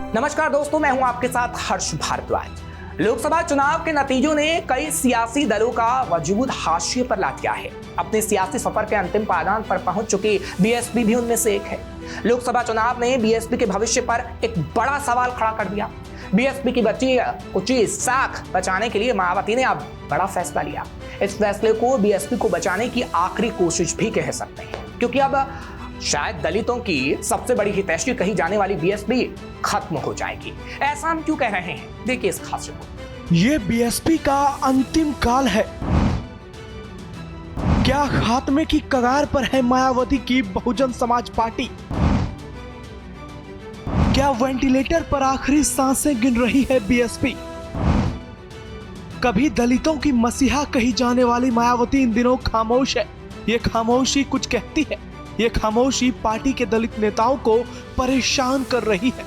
नमस्कार दोस्तों, मैं हूं आपके साथ हर्ष भारद्वाज। लोकसभा चुनाव के नतीजों ने कई सियासी दलों का वजूद हाशिए पर ला दिया है। अपने सियासी सफर के अंतिम पायदान पर पहुंच चुकी बीएसपी भी उनमें से एक है। लोकसभा चुनाव ने बीएसपी के भविष्य पर एक बड़ा सवाल खड़ा कर दिया। बीएसपी की बची कुची साख बचाने के लिए मायावती ने अब बड़ा फैसला लिया। इस फैसले को बीएसपी को बचाने की आखिरी कोशिश भी कह सकते हैं, क्योंकि अब शायद दलितों की सबसे बड़ी हितैषी कही जाने वाली बीएसपी खत्म हो जाएगी। ऐसा हम क्यों कह रहे हैं, देखिए इस खास रिपोर्ट। ये बीएसपी का अंतिम काल है। क्या खात्मे की कगार पर है मायावती की बहुजन समाज पार्टी? क्या वेंटिलेटर पर आखिरी सांसें गिन रही है बीएसपी? कभी दलितों की मसीहा कही जाने वाली मायावती इन दिनों खामोश है। ये खामोशी कुछ कहती है। ये खामोशी पार्टी के दलित नेताओं को परेशान कर रही है।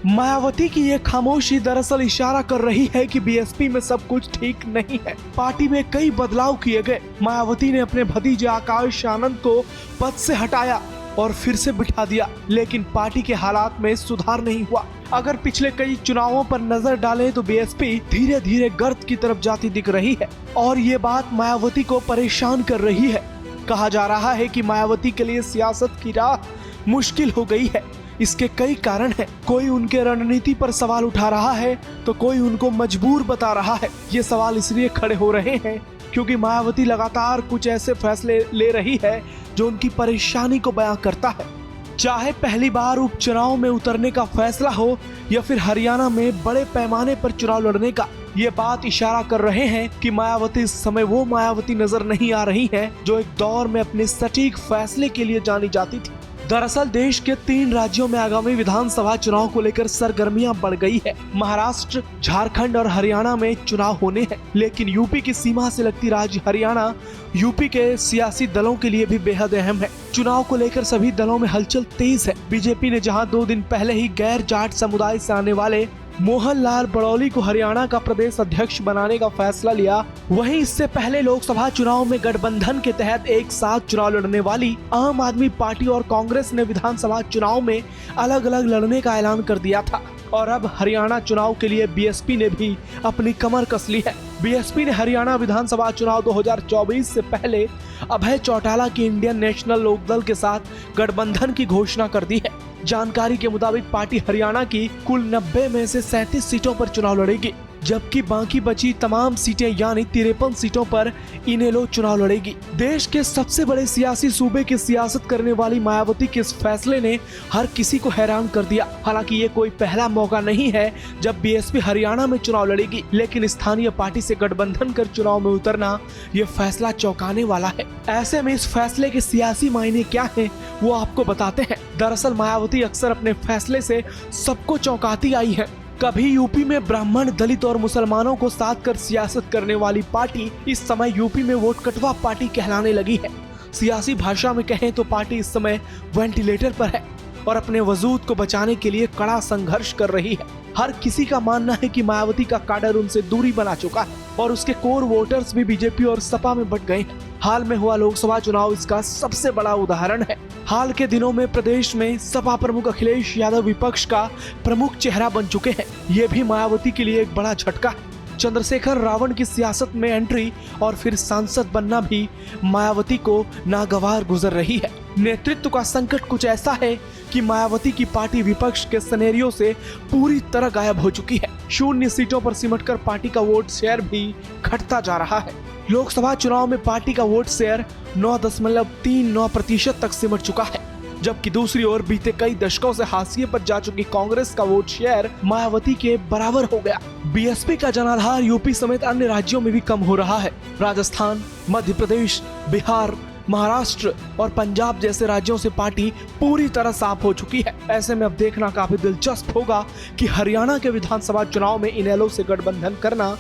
मायावती की ये खामोशी दरअसल इशारा कर रही है कि बीएसपी में सब कुछ ठीक नहीं है। पार्टी में कई बदलाव किए गए। मायावती ने अपने भतीजे आकाश आनंद को पद से हटाया और फिर से बिठा दिया, लेकिन पार्टी के हालात में सुधार नहीं हुआ। अगर पिछले कई चुनावों पर नजर डालें तो बीएसपी धीरे धीरे गर्त की तरफ जाती दिख रही है और ये बात मायावती को परेशान कर रही है। कहा जा रहा है कि मायावती के लिए सियासत की राह मुश्किल हो गई है। इसके कई कारण हैं। कोई उनके रणनीति पर सवाल उठा रहा है तो कोई उनको मजबूर बता रहा है। ये सवाल इसलिए खड़े हो रहे हैं क्योंकि मायावती लगातार कुछ ऐसे फैसले ले रही है जो उनकी परेशानी को बयां करता है। चाहे पहली बार उपचुनाव में उतरने का फैसला हो या फिर हरियाणा में बड़े पैमाने पर चुनाव लड़ने का, ये बात इशारा कर रहे हैं कि मायावती इस समय वो मायावती नजर नहीं आ रही है जो एक दौर में अपने सटीक फैसले के लिए जानी जाती थी। दरअसल देश के 3 राज्यों में आगामी विधानसभा चुनाव को लेकर सरगर्मियां बढ़ गई है। महाराष्ट्र, झारखंड और हरियाणा में चुनाव होने हैं, लेकिन यूपी की सीमा से लगती राज्य हरियाणा यूपी के सियासी दलों के लिए भी बेहद अहम है। चुनाव को लेकर सभी दलों में हलचल तेज है। बीजेपी ने जहां 2 दिन पहले ही गैर जाट समुदाय से आने वाले मोहन लाल बड़ौली को हरियाणा का प्रदेश अध्यक्ष बनाने का फैसला लिया, वहीं इससे पहले लोकसभा चुनाव में गठबंधन के तहत एक साथ चुनाव लड़ने वाली आम आदमी पार्टी और कांग्रेस ने विधानसभा चुनाव में अलग अलग लड़ने का ऐलान कर दिया था। और अब हरियाणा चुनाव के लिए बीएसपी ने भी अपनी कमर कस ली है। बीएसपी ने हरियाणा विधानसभा चुनाव 2024 से पहले अभय चौटाला की इंडियन नेशनल लोकदल के साथ गठबंधन की घोषणा कर दी है। जानकारी के मुताबिक पार्टी हरियाणा की कुल 90 में से 37 सीटों पर चुनाव लड़ेगी, जबकि बाकी बची तमाम सीटें यानी 53 सीटों पर इनेलो चुनाव लड़ेगी। देश के सबसे बड़े सियासी सूबे की सियासत करने वाली मायावती के इस फैसले ने हर किसी को हैरान कर दिया। हालांकि ये कोई पहला मौका नहीं है जब बीएसपी हरियाणा में चुनाव लड़ेगी, लेकिन स्थानीय पार्टी से गठबंधन कर चुनाव में उतरना ये फैसला चौंकाने वाला है। ऐसे में इस फैसले के सियासी मायने क्या है वो आपको बताते हैं। दरअसल मायावती अक्सर अपने फैसले से सबको चौंकाती आई है। कभी यूपी में ब्राह्मण, दलित और मुसलमानों को साथ कर सियासत करने वाली पार्टी इस समय यूपी में वोट कटवा पार्टी कहलाने लगी है। सियासी भाषा में कहें तो पार्टी इस समय वेंटिलेटर पर है और अपने वजूद को बचाने के लिए कड़ा संघर्ष कर रही है। हर किसी का मानना है कि मायावती का काडर उनसे दूरी बना चुका है और उसके कोर वोटर्स भी बीजेपी और सपा में बट गए हैं। हाल में हुआ लोकसभा चुनाव इसका सबसे बड़ा उदाहरण है। हाल के दिनों में प्रदेश में सपा प्रमुख अखिलेश यादव विपक्ष का प्रमुख चेहरा बन चुके हैं। ये भी मायावती के लिए एक बड़ा झटका है। चंद्रशेखर रावण की सियासत में एंट्री और फिर सांसद बनना भी मायावती को नागवार गुजर रही है। नेतृत्व का संकट कुछ ऐसा है कि मायावती की पार्टी विपक्ष के सिनेरियो से पूरी तरह गायब हो चुकी है। 0 सीटों पर सिमटकर पार्टी का वोट शेयर भी घटता जा रहा है। लोकसभा चुनाव में पार्टी का वोट शेयर 9.39% तक सिमट चुका है, जबकि दूसरी ओर बीते कई दशकों से हाशिए पर जा चुकी कांग्रेस का वोट शेयर मायावती के बराबर हो गया। बीएसपी का जनाधार यूपी समेत अन्य राज्यों में भी कम हो रहा है। राजस्थान, मध्य प्रदेश, बिहार, महाराष्ट्र और पंजाब जैसे राज्यों से पार्टी पूरी तरह साफ हो चुकी है। ऐसे में अब देखना काफी दिलचस्प होगा कि हरियाणा के विधानसभा चुनाव में इनेलो से गठबंधन करना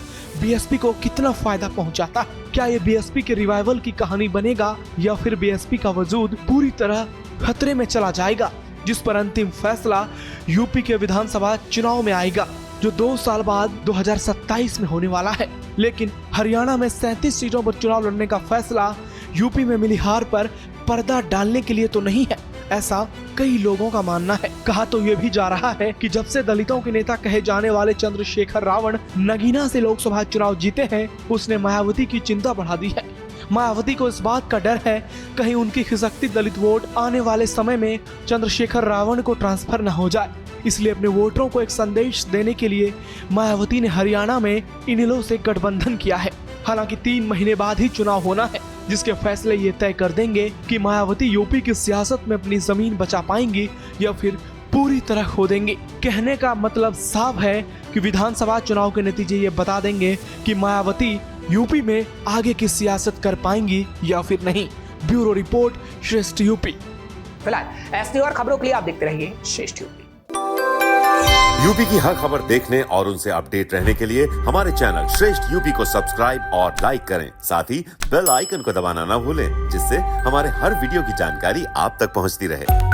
बीएसपी को कितना फायदा पहुंचाता है। क्या ये बीएसपी के रिवाइवल की कहानी बनेगा या फिर बीएसपी का वजूद पूरी तरह खतरे में चला जाएगा, जिस पर अंतिम फैसला यूपी के विधानसभा चुनाव में आएगा, जो 2 साल बाद 2027 में होने वाला है। लेकिन हरियाणा में 37 सीटों पर चुनाव लड़ने का फैसला यूपी में मिली हार पर पर्दा डालने के लिए तो नहीं है। ऐसा कई लोगों का मानना है। कहा तो ये भी जा रहा है कि जब से दलितों के नेता कहे जाने वाले चंद्रशेखर रावण नगीना से लोकसभा चुनाव जीते हैं, उसने मायावती की चिंता बढ़ा दी है। मायावती को इस बात का डर है कहीं उनकी खिसकती दलित वोट आने वाले समय में चंद्रशेखर रावण को ट्रांसफर न हो जाए। इसलिए अपने वोटरों को एक संदेश देने के लिए मायावती ने हरियाणा में इनेलो से गठबंधन किया है। हालांकि 3 महीने बाद ही चुनाव होना है, जिसके फैसले ये तय कर देंगे कि मायावती यूपी की सियासत में अपनी जमीन बचा पाएंगी या फिर पूरी तरह खो देंगी। कहने का मतलब साफ है कि विधानसभा चुनाव के नतीजे ये बता देंगे कि मायावती यूपी में आगे की सियासत कर पाएंगी या फिर नहीं। ब्यूरो रिपोर्ट, श्रेष्ठ यूपी। फिलहाल ऐसी और खबरों के लिए आप देखते रहिए श्रेष्ठ यूपी। यूपी की हर खबर देखने और उनसे अपडेट रहने के लिए हमारे चैनल श्रेष्ठ यूपी को सब्सक्राइब और लाइक करें। साथ ही बेल आइकन को दबाना ना भूलें, जिससे हमारे हर वीडियो की जानकारी आप तक पहुंचती रहे।